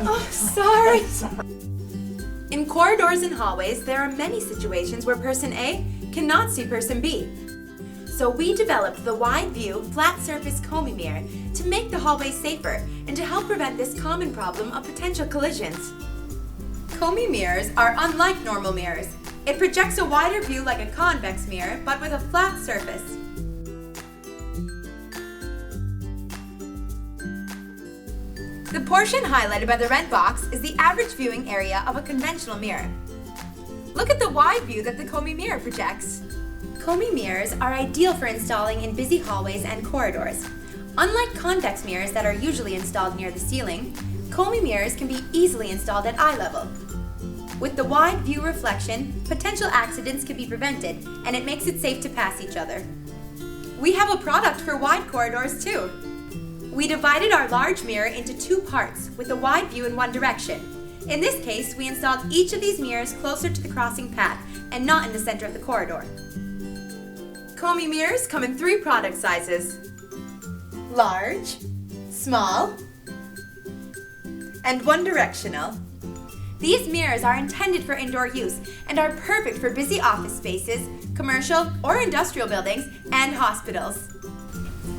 Oh, sorry. In corridors and hallways, there are many situations where person A cannot see person B. So we developed the wide view, flat surface KOMYMIRROR to make the hallway safer and to help prevent this common problem of potential collisions. KOMYMIRRORs are unlike normal mirrors. It projects a wider view like a convex mirror, but with a flat surface. The portion highlighted by the red box is the average viewing area of a conventional mirror. Look at the wide view that the KOMYMIRROR projects. KOMYMIRRORs are ideal for installing in busy hallways and corridors. Unlike convex mirrors that are usually installed near the ceiling, KOMYMIRRORs can be easily installed at eye level. With the wide view reflection, potential accidents can be prevented, and it makes it safe to pass each other. We have a product for wide corridors too. We divided our large mirror into two parts with a wide view in one direction. In this case, we installed each of these mirrors closer to the crossing path and not in the center of the corridor. KOMYMIRRORs come in 3 product sizes: large, small, and one directional. These mirrors are intended for indoor use and are perfect for busy office spaces, commercial or industrial buildings, and hospitals.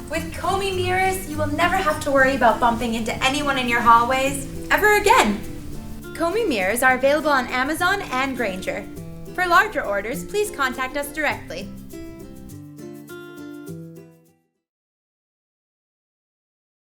With KOMYMIRRORs, you will never have to worry about bumping into anyone in your hallways ever again. KOMYMIRRORs are available on Amazon and Grainger. For larger orders, please contact us directly.